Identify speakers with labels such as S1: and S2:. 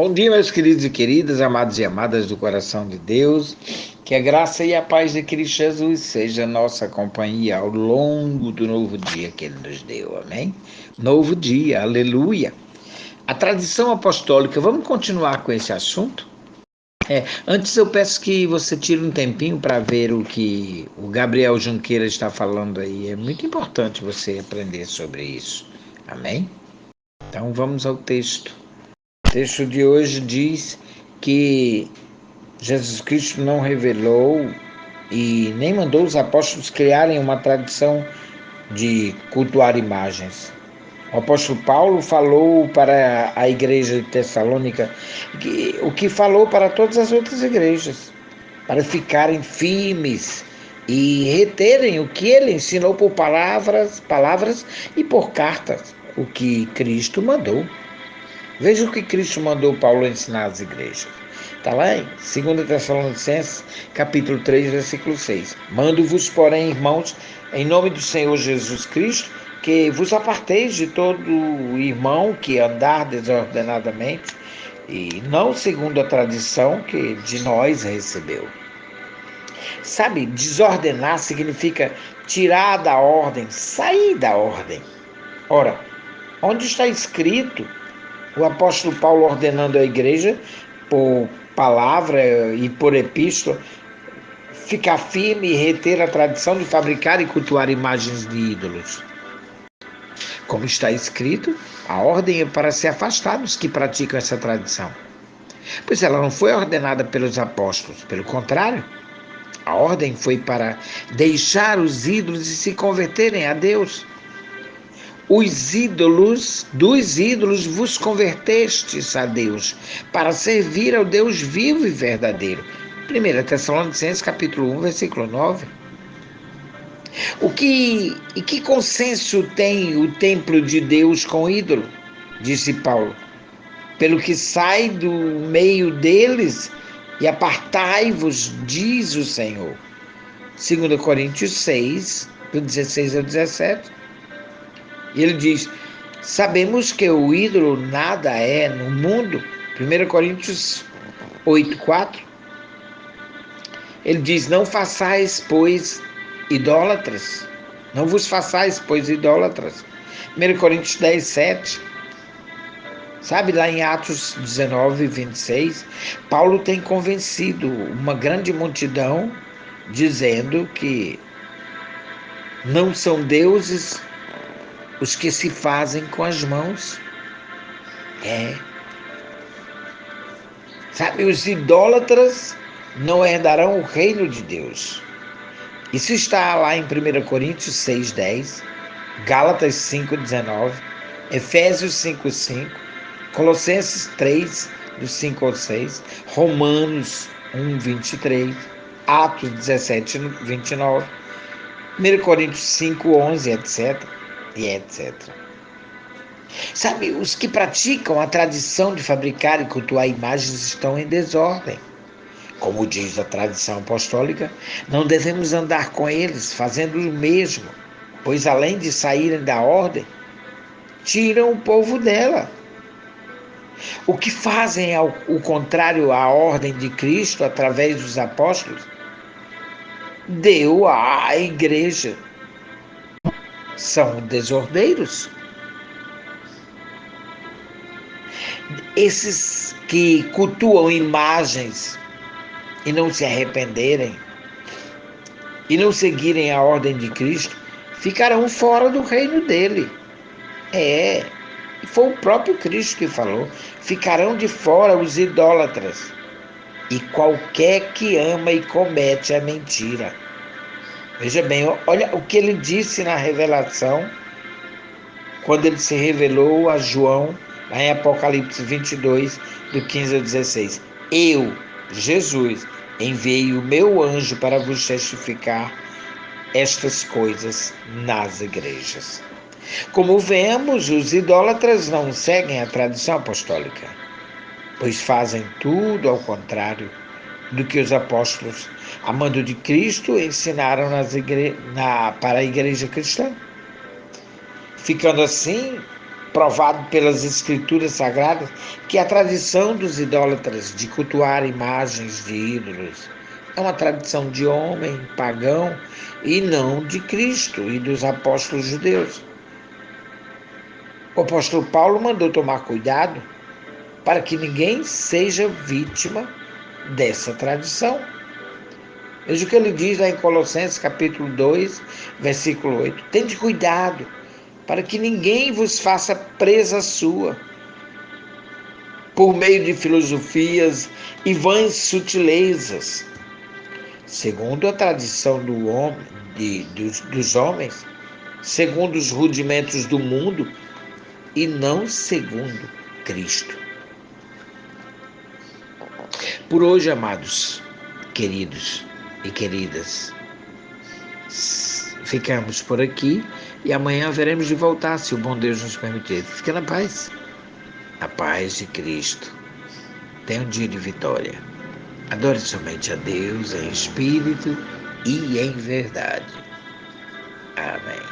S1: Bom dia, meus queridos e queridas, amados e amadas do coração de Deus. Que a graça e a paz de Cristo Jesus seja nossa companhia ao longo do novo dia que Ele nos deu, amém? Novo dia, aleluia. A tradição apostólica, vamos continuar com esse assunto? Antes eu peço que você tire um tempinho para ver o que o Gabriel Junqueira está falando aí. É muito importante você aprender sobre isso, amém? Então vamos ao texto. O texto de hoje diz que Jesus Cristo não revelou e nem mandou os apóstolos criarem uma tradição de cultuar imagens. O apóstolo Paulo falou para a igreja de Tessalônica o que falou para todas as outras igrejas, para ficarem firmes e reterem o que ele ensinou por palavras e por cartas, o que Cristo mandou. Veja o que Cristo mandou Paulo ensinar às igrejas. Está lá em 2 Tessalonicenses, capítulo 3, versículo 6. Mando-vos, porém, irmãos, em nome do Senhor Jesus Cristo, que vos aparteis de todo irmão que andar desordenadamente, e não segundo a tradição que de nós recebeu. Sabe, desordenar significa tirar da ordem, sair da ordem. Ora, onde está escrito o apóstolo Paulo ordenando à igreja, por palavra e por epístola, ficar firme e reter a tradição de fabricar e cultuar imagens de ídolos? Como está escrito, a ordem é para se afastar dos que praticam essa tradição. Pois ela não foi ordenada pelos apóstolos, pelo contrário, a ordem foi para deixar os ídolos e se converterem a Deus. Dos ídolos vos convertestes a Deus, para servir ao Deus vivo e verdadeiro. 1 Tessalonicenses capítulo 1, versículo 9. E que consenso tem o templo de Deus com o ídolo? Disse Paulo. Pelo que sai do meio deles e apartai-vos, diz o Senhor. 2 Coríntios 6, do 16 ao 17. E ele diz: sabemos que o ídolo nada é no mundo. 1 Coríntios 8, 4. Ele diz: não façais, pois, idólatras. Não vos façais, pois, idólatras. 1 Coríntios 10, 7. Sabe, lá em Atos 19, 26, Paulo tem convencido uma grande multidão, dizendo que não são deuses os que se fazem com as mãos. Sabe, os idólatras não herdarão o reino de Deus. Isso está lá em 1 Coríntios 6, 10, Gálatas 5, 19, Efésios 5, 5, Colossenses 3, do 5 ao 6, Romanos 1, 23, Atos 17, 29, 1 Coríntios 5, 11, etc. e etc. Sabe, os que praticam a tradição de fabricar e cultuar imagens estão em desordem. Como diz a tradição apostólica, não devemos andar com eles fazendo o mesmo, pois além de saírem da ordem, tiram o povo dela. O que fazem o contrário à ordem de Cristo através dos apóstolos, deu à igreja. São desordeiros. Esses que cultuam imagens e não se arrependerem e não seguirem a ordem de Cristo, ficarão fora do reino dele. E foi o próprio Cristo que falou: ficarão de fora os idólatras e qualquer que ama e comete a mentira. Veja bem, olha o que ele disse na revelação, quando ele se revelou a João, lá em Apocalipse 22, do 15 ao 16. Eu, Jesus, enviei o meu anjo para vos testificar estas coisas nas igrejas. Como vemos, os idólatras não seguem a tradição apostólica, pois fazem tudo ao contrário do que os apóstolos, a mando de Cristo, ensinaram para a igreja cristã. Ficando assim provado pelas escrituras sagradas, que a tradição dos idólatras de cultuar imagens de ídolos é uma tradição de homem pagão e não de Cristo e dos apóstolos judeus. O apóstolo Paulo mandou tomar cuidado para que ninguém seja vítima dessa tradição. Veja o que ele diz lá em Colossenses capítulo 2, versículo 8. Tende cuidado para que ninguém vos faça presa sua, por meio de filosofias e vãs sutilezas, segundo a tradição do homem, dos homens, segundo os rudimentos do mundo, e não segundo Cristo. Por hoje, amados, queridos e queridas, ficamos por aqui e amanhã veremos de voltar, se o bom Deus nos permitir. Fica na paz. A paz de Cristo. Tenha um dia de vitória. Adore somente a Deus em espírito e em verdade. Amém.